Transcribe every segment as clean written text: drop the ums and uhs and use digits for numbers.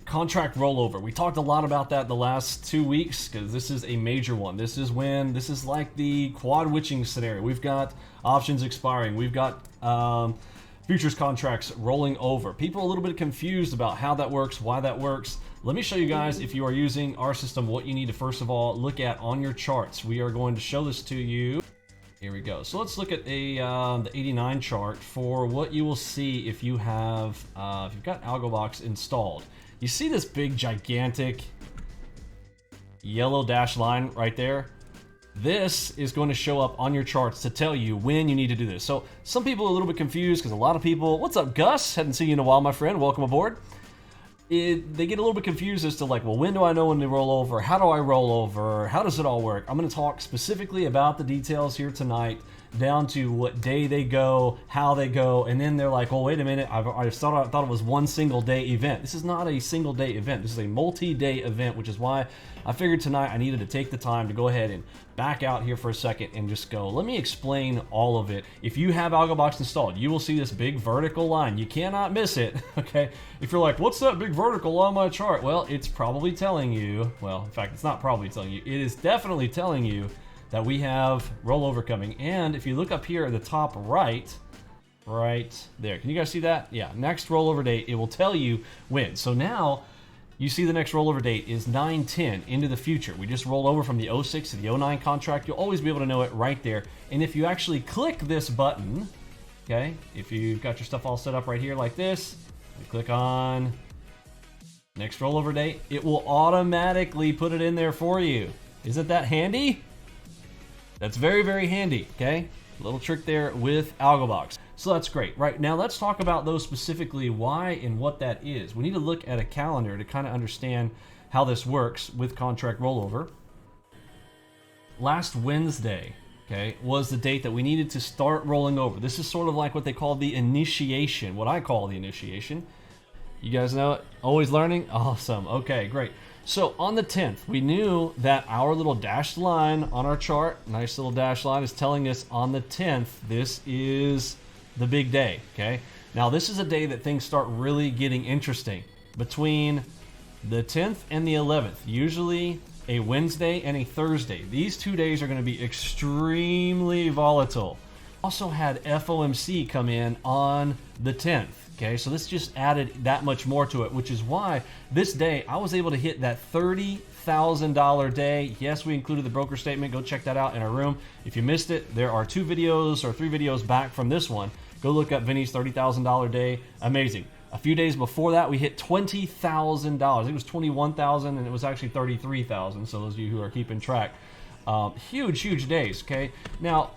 contract rollover. We talked a lot about that the last 2 weeks because this is a major one. This is like the quad witching scenario. We've got options expiring. We've got futures contracts rolling over. People are a little bit confused about how that works, why that works. Let me show you guys, if you are using our system, what you need to first of all look at on your charts. We are going to show this to you. Here we go. So let's look at the 89 chart for what you will see if you have if you've got AlgoBox installed. You see this big gigantic yellow dashed line right there? This is going to show up on your charts to tell you when you need to do this. So some people are a little bit confused because a lot of people, what's up Gus? Hadn't seen you in a while, my friend. Welcome aboard. They get a little bit confused as to like, well, when do I know when to roll over? How do I roll over? How does it all work? I'm going to talk specifically about the details here tonight, down to what day they go, how they go, and then they're like, well, wait a minute, I thought it was one single day event. This is not a single day event. This is a multi-day event, which is why I figured tonight I needed to take the time to go ahead and back out here for a second and just go, let me explain all of it. If you have AlgoBox installed, you will see this big vertical line. You cannot miss it, okay? If you're like, what's that big vertical on my chart? Well, it's probably telling you, well, in fact, it's not probably telling you, it is definitely telling you that we have rollover coming. And if you look up here at the top right there, can you guys see that? Yeah, next rollover date, it will tell you when. So now, you see the next rollover date is 9/10 into the future. We just rolled over from the 06 to the 09 contract. You'll always be able to know it right there. And if you actually click this button, okay, if you've got your stuff all set up right here like this, you click on next rollover date, it will automatically put it in there for you. Isn't that handy? That's very, very handy, okay? A little trick there with AlgoBox. So that's great. Right, now let's talk about those specifically, why and what that is. We need to look at a calendar to kind of understand how this works with contract rollover. Last Wednesday, okay, was the date that we needed to start rolling over. This is sort of like what they call the initiation, what I call the initiation. You guys know it? Always learning? Awesome. Okay, great. So on the 10th, we knew that our little dashed line on our chart, nice little dashed line, is telling us on the 10th, this is the big day, okay? Now this is a day that things start really getting interesting. Between the 10th and the 11th, usually a Wednesday and a Thursday. These 2 days are going to be extremely volatile. Also had FOMC come in on the 10th. Okay, so this just added that much more to it, which is why this day I was able to hit that $30,000 day. Yes, we included the broker statement. Go check that out in our room. If you missed it, there are 2 videos or 3 videos back from this one. Go look up Vinny's $30,000 day. Amazing. A few days before that, we hit $20,000. I think it was $21,000 and it was actually $33,000. So those of you who are keeping track, huge, huge days. Okay, now,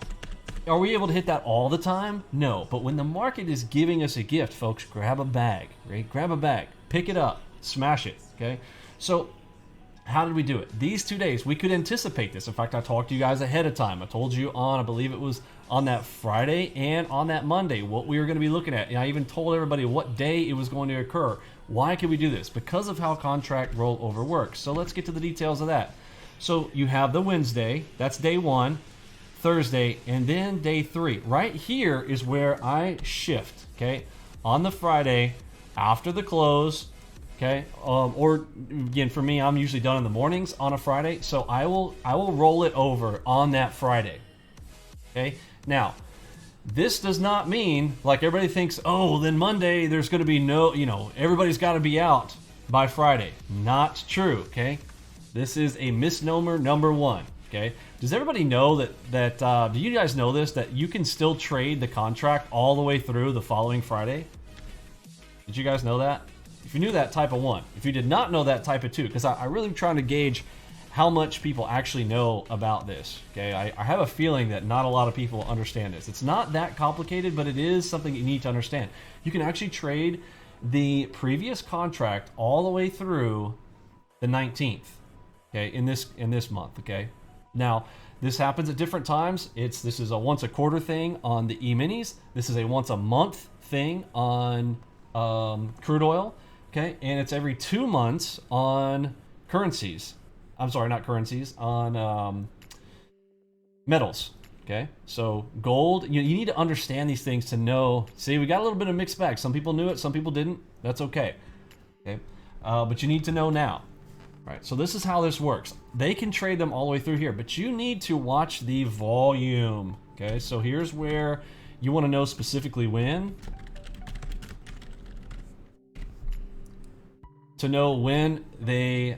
are we able to hit that all the time? No, but when the market is giving us a gift, folks, grab a bag, right? Grab a bag, pick it up, smash it, okay? So how did we do it? These 2 days, we could anticipate this. In fact, I talked to you guys ahead of time. I told you on, I believe it was on that Friday and on that Monday, what we were gonna be looking at. And I even told everybody what day it was going to occur. Why could we do this? Because of how contract rollover works. So let's get to the details of that. So you have the Wednesday, that's day 1. Thursday, and then day 3. Right here is where I shift, okay? On the Friday, after the close, okay? Or again, for me, I'm usually done in the mornings on a Friday, so I will roll it over on that Friday, okay? Now, this does not mean, like everybody thinks, oh, then Monday there's gonna be no, everybody's gotta be out by Friday. Not true, okay? This is a misnomer number 1. Okay. Does everybody know that do you guys know this, that you can still trade the contract all the way through the following Friday? Did you guys know that? If you knew that, type of 1. If you did not know that, type of 2, because I really am trying to gauge how much people actually know about this. Okay, I have a feeling that not a lot of people understand this. It's not that complicated, but it is something you need to understand. You can actually trade the previous contract all the way through the 19th, okay, in this month, okay? Now, this happens at different times. This is a once a quarter thing on the Eminis. This is a once a month thing on crude oil, okay? And it's every 2 months on currencies. I'm sorry, not currencies, on metals, okay? So gold, you need to understand these things to know. See, we got a little bit of mixed bag. Some people knew it, some people didn't. That's okay, okay? but you need to know now. Right, so this is how this works. They can trade them all the way through here, but you need to watch the volume. Okay, so here's where you want to know specifically when. To know when they're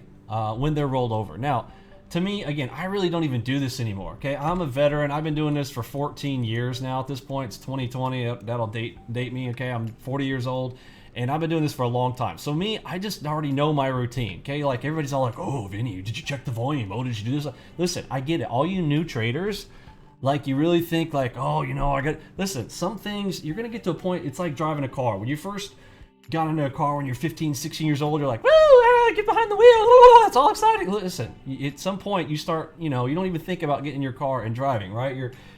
rolled over. Now, to me, again, I really don't even do this anymore. Okay, I'm a veteran. I've been doing this for 14 years now. At this point, it's 2020. That'll date me. Okay, I'm 40 years old. And I've been doing this for a long time. So me, I just already know my routine. Okay, like everybody's all like, "Oh, Vinny, did you check the volume? Oh, did you do this?" Listen, I get it. All you new traders, like you really think like, "Oh, you know, I got." Listen, some things you're gonna get to a point. It's like driving a car. When you first got into a car when you're 15, 16 years old, you're like, "Woo, get behind the wheel! It's all exciting." Listen, at some point you start, you know, you don't even think about getting in your car and driving, right?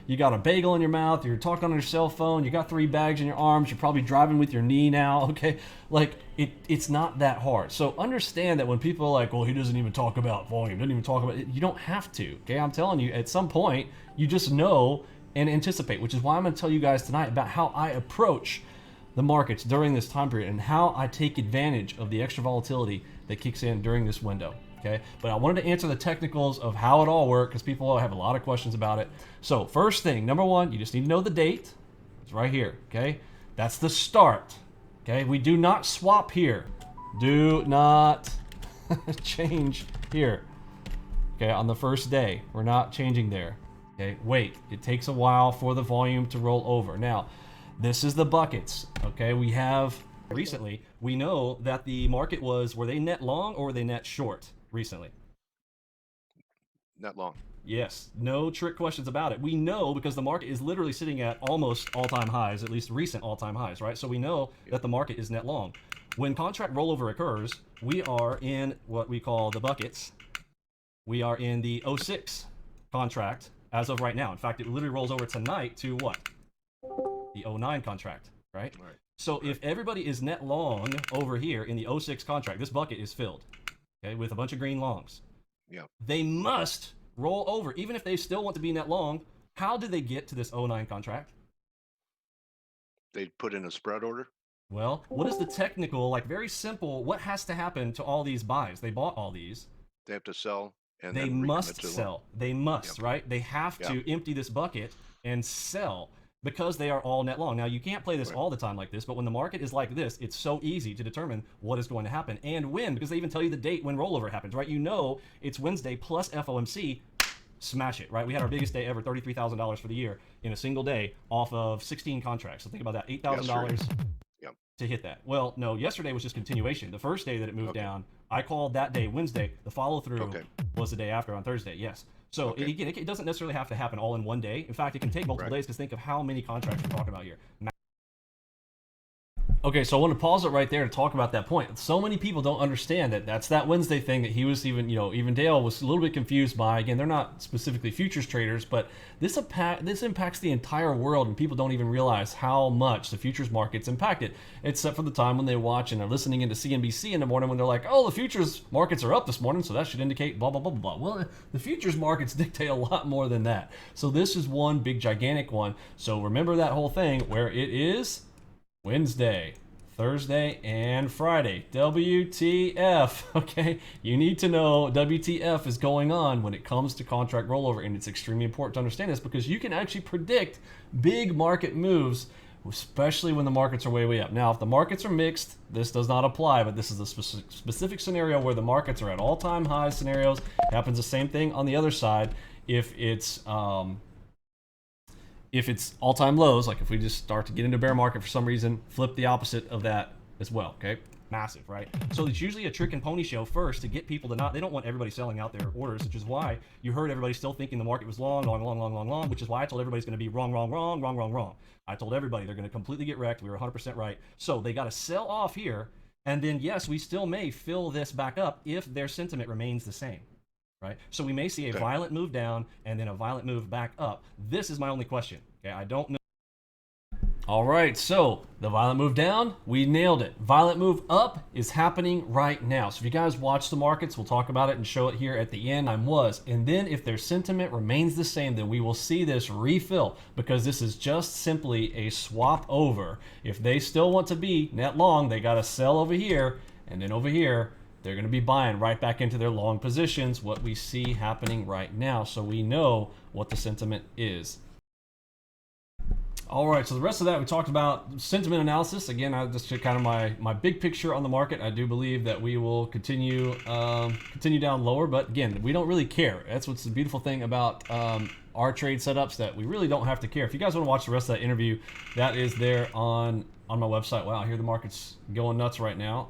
You got a bagel in your mouth, you're talking on your cell phone, you got 3 bags in your arms, you're probably driving with your knee now, okay? Like, it's not that hard. So understand that when people are like, "Well, he doesn't even talk about volume, doesn't even talk about it," you don't have to, okay? I'm telling you, at some point, you just know and anticipate, which is why I'm gonna tell you guys tonight about how I approach the markets during this time period and how I take advantage of the extra volatility that kicks in during this window. Okay, but I wanted to answer the technicals of how it all works because people have a lot of questions about it. So first thing, number one, you just need to know the date. It's right here. Okay, that's the start. Okay, we do not swap here. Do not change here. Okay, on the first day, we're not changing there. Okay, wait, it takes a while for the volume to roll over. Now, this is the buckets. Okay, we have recently, we know that the market were they net long or were they net short recently? Net long. Yes, no trick questions about it. We know because the market is literally sitting at almost all-time highs, at least recent all-time highs, right? So we know that the market is net long. When contract rollover occurs, we are in what we call the buckets. We are in the 06 contract as of right now. In fact, it literally rolls over tonight to what? The 09 contract, right? So if everybody is net long over here in the 06 contract, this bucket is filled, okay, with a bunch of green longs. Yeah. They must roll over, even if they still want to be net long. How do they get to this 09 contract? They put in a spread order? Well, what is the technical, like very simple, what has to happen to all these buys? They bought all these. They have to sell and they then must sell. They must, Yep. right? They have to empty this bucket and sell because they are all net long. Now, you can't play this all the time like this, but when the market is like this, it's so easy to determine what is going to happen and when, because they even tell you the date when rollover happens, right? You know it's Wednesday plus FOMC. Smash it, right? We had our biggest day ever, $33,000 for the year in a single day off of 16 contracts. So think about that, $8,000 to hit that. Well, no, yesterday was just continuation. The first day that it moved down, I called that day Wednesday. The follow through was the day after on Thursday. Yes. So again, it doesn't necessarily have to happen all in one day. In fact, it can take multiple days because think of how many contracts we're talking about here. Okay, so I want to pause it right there to talk about that point. So many people don't understand that that's that Wednesday thing that he was even, even Dale was a little bit confused by. Again, they're not specifically futures traders, but this impacts the entire world, and people don't even realize how much the futures market's impacted, except for the time when they watch and are listening into CNBC in the morning when they're like, "Oh, the futures markets are up this morning, so that should indicate blah, blah, blah, blah, blah." Well, the futures markets dictate a lot more than that. So this is one big, gigantic one. So remember that whole thing where it is Wednesday, Thursday, and Friday. WTF, okay? You need to know WTF is going on when it comes to contract rollover, and it's extremely important to understand this because you can actually predict big market moves, especially when the markets are way, way up. Now, if the markets are mixed, this does not apply, but this is a specific scenario where the markets are at all-time high scenarios. It happens the same thing on the other side if it's all-time lows, like if we just start to get into bear market for some reason, flip the opposite of that as well, okay? Massive, right? So it's usually a trick and pony show first to get people to they don't want everybody selling out their orders, which is why you heard everybody still thinking the market was long, which is why I told everybody it's going to be wrong. I told everybody they're going to completely get wrecked. We were 100% right. So they got to sell off here, and then yes, we still may fill this back up if their sentiment remains the same. Right? So we may see a violent move down and then a violent move back up. This is my only question. Okay, I don't know. All right, so the violent move down, we nailed it. Violent move up is happening right now. So if you guys watch the markets, we'll talk about it and show it here at the end. And then if their sentiment remains the same, then we will see this refill because this is just simply a swap over. If they still want to be net long, they got to sell over here. And then over here, they're going to be buying right back into their long positions, what we see happening right now. So we know what the sentiment is. All right, so the rest of that, we talked about sentiment analysis. Again, I just kind of my big picture on the market. I do believe that we will continue down lower, but again, we don't really care. That's what's the beautiful thing about our trade setups, that we really don't have to care. If you guys want to watch the rest of that interview, that is there on my website. Wow, I hear the market's going nuts right now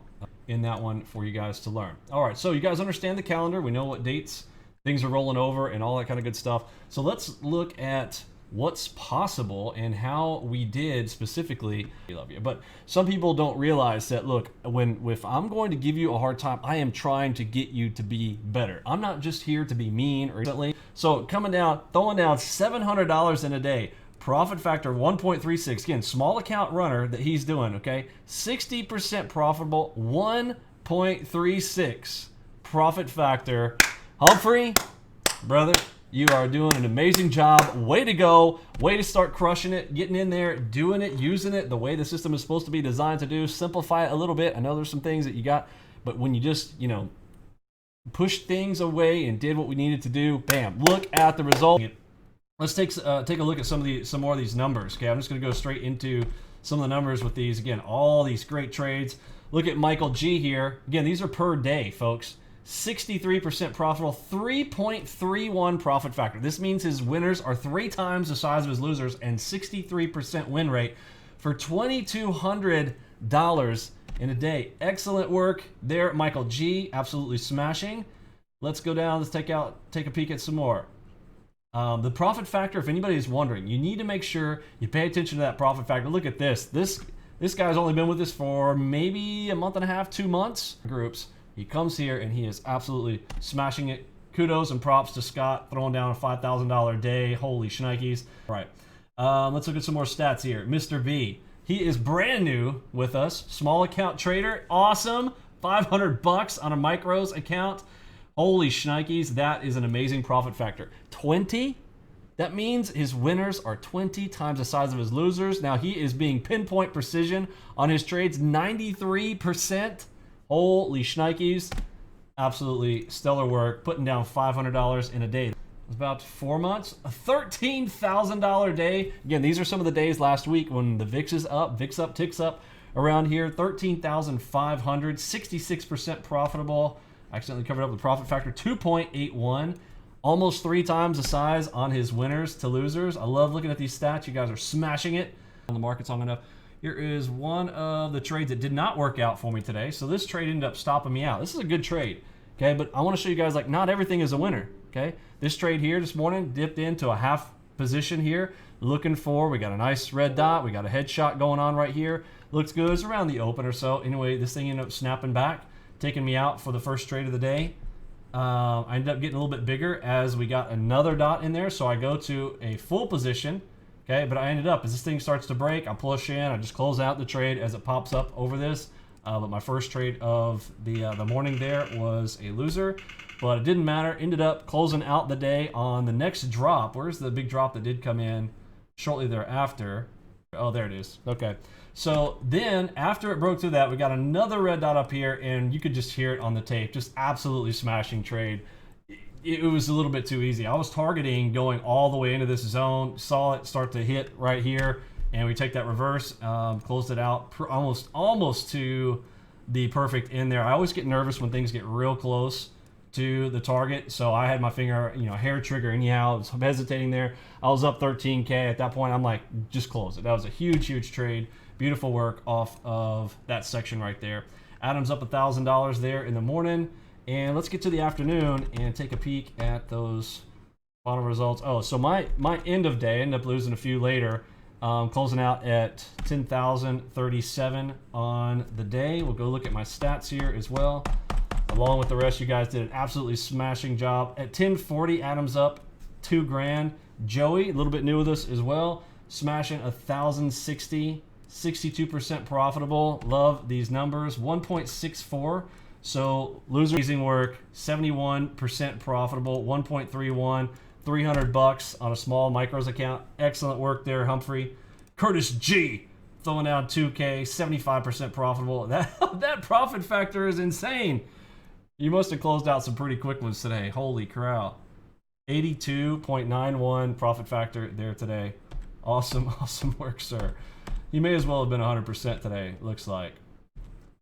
in that one for you guys to learn. All right, so you guys understand the calendar. We know what dates things are rolling over and all that kind of good stuff. So let's look at what's possible and how we did specifically. We love you, but some people don't realize that, look, if I'm going to give you a hard time, I am trying to get you to be better. I'm not just here to be mean or anything. So coming down, throwing down $700 in a day, profit factor 1.36. Again, small account runner that he's doing, okay? 60% profitable, 1.36 profit factor. Humphrey, brother, you are doing an amazing job. Way to go. Way to start crushing it, getting in there, doing it, using it the way the system is supposed to be designed to do. Simplify it a little bit. I know there's some things that you got, but when you just, pushed things away and did what we needed to do, bam, look at the result. Let's take a look at some more of these numbers. Okay, I'm just going to go straight into some of the numbers with these. Again, all these great trades. Look at Michael G here. Again, these are per day, folks. 63% profitable, 3.31 profit factor. This means his winners are 3 times the size of his losers, and 63% win rate for $2,200 in a day. Excellent work there, Michael G. Absolutely smashing. Let's go down. Let's take a peek at some more. The profit factor, if anybody is wondering, you need to make sure you pay attention to that profit factor. Look at this. This guy's only been with us for maybe a month and a half, 2 months. Groups. He comes here and he is absolutely smashing it. Kudos and props to Scott, throwing down a $5,000 a day. Holy shnikes. All right, let's look at some more stats here. Mr. B, he is brand new with us. Small account trader, awesome. $500 on a micros account. Holy shnikes, that is an amazing profit factor. 20? That means his winners are 20 times the size of his losers. Now he is being pinpoint precision on his trades, 93%. Holy shnikes. Absolutely stellar work. Putting down $500 in a day. It was about 4 months. A $13,000 day. Again, these are some of the days last week when the VIX is up. VIX up, ticks up around here. 13,500. 66% profitable. Accidentally covered up the profit factor. 2.81. Almost 3 times the size on his winners to losers. I love looking at these stats. You guys are smashing it. On the market's long enough. Here is one of the trades that did not work out for me today. So this trade ended up stopping me out. This is a good trade, okay? But I want to show you guys, like, not everything is a winner, okay? This trade here this morning dipped into a half position here, looking for, we got a nice red dot. We got a headshot going on right here. Looks good. It's around the open or so. Anyway, this thing ended up snapping back, taking me out for the first trade of the day. I ended up getting a little bit bigger as we got another dot in there. So I go to a full position. Okay, but I ended up, as this thing starts to break, I push in, I just close out the trade as it pops up over this. But my first trade of the morning there was a loser, but it didn't matter. Ended up closing out the day on the next drop. Where's the big drop that did come in shortly thereafter? Oh, there it is. Okay, so then after it broke through that, we got another red dot up here, and you could just hear it on the tape. Just absolutely smashing trade. It was a little bit too easy. I was targeting going all the way into this zone, saw it start to hit right here, and we take that reverse, closed it out almost to the perfect in there. I always get nervous when things get real close to the target, so I had my finger, hair trigger anyhow. I was hesitating there. I was up 13K at that point. I'm like, just close it. That was a huge trade. Beautiful work off of that section right there. Adam's up $1,000 there in the morning. And let's get to the afternoon and take a peek at those final results. Oh, so my end of day, ended up losing a few later, closing out at 10,037 on the day. We'll go look at my stats here as well. Along with the rest, you guys did an absolutely smashing job. At 1040, Adam's up $2,000. Joey, a little bit new with us as well, smashing 1,060, 62% profitable. Love these numbers. 1.64. So loser amazing work, 71% profitable, 1.31, $300 on a small micros account. Excellent work there, Humphrey. Curtis G, throwing down 2K, 75% profitable. That profit factor is insane. You must have closed out some pretty quick ones today. Holy cow. 82.91 profit factor there today. Awesome, awesome work, sir. You may as well have been 100% today, looks like.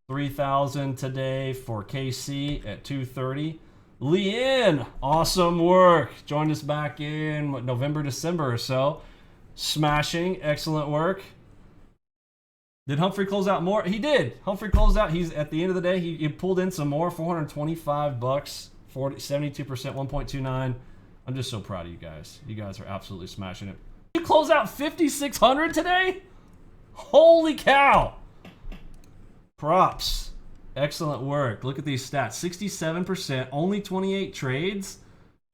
3,000 today for KC at 230. Lien, awesome work. Joined us back in what, November, December or so. Smashing, excellent work. Did Humphrey close out more? He did. Humphrey closed out. He's at the end of the day, he pulled in some more, 425 bucks, 72%, 1.29. I'm just so proud of you guys. You guys are absolutely smashing it. You close out 5,600 today? Holy cow. Props. Excellent work. Look at these stats. 67%, only 28 trades.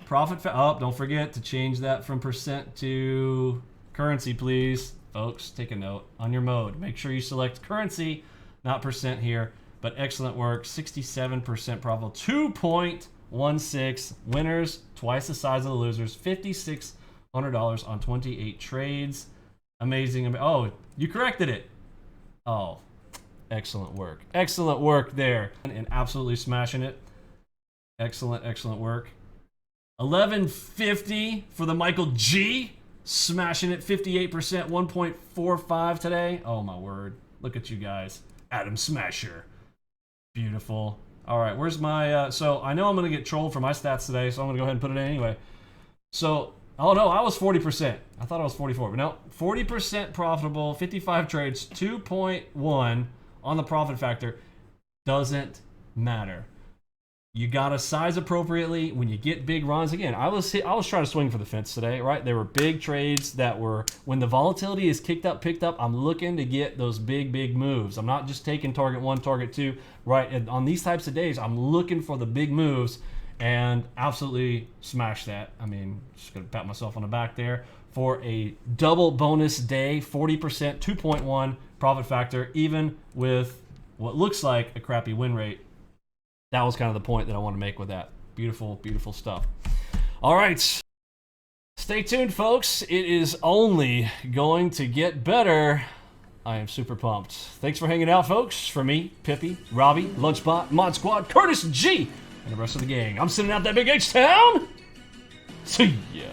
Profit, oh, don't forget to change that from percent to currency, please. Folks, take a note on your mode. Make sure you select currency, not percent here. But excellent work. 67% profit. 2.16 winners, twice the size of the losers. $5,600 on 28 trades. Amazing. Oh, you corrected it. Oh, excellent work. Excellent work there. And absolutely smashing it. Excellent, excellent work. 1150 for the Michael G. Smashing it, 58%, 1.45 today. Oh my word. Look at you guys. Adam Smasher. Beautiful. All right, where's my, so I know I'm going to get trolled for my stats today, so I'm going to go ahead and put it in anyway. So, oh no, I was 40%. I thought I was 44, but no. 40% profitable, 55 trades, 2.1 on the profit factor. Doesn't matter. You gotta size appropriately when you get big runs. Again, I was trying to swing for the fence today, right? There were big trades that were, when the volatility is picked up, I'm looking to get those big moves. I'm not just taking target 1, target 2, right? And on these types of days, I'm looking for the big moves and absolutely smash that. I mean, just gonna pat myself on the back there for a double bonus day, 40%, 2.1 profit factor, even with what looks like a crappy win rate. That was kind of the point that I want to make with that. Beautiful, beautiful stuff. All right. Stay tuned, folks. It is only going to get better. I am super pumped. Thanks for hanging out, folks. For me, Pippi, Robbie, Lunchbot, Mod Squad, Curtis G, and the rest of the gang. I'm sending out that big H-Town. See ya.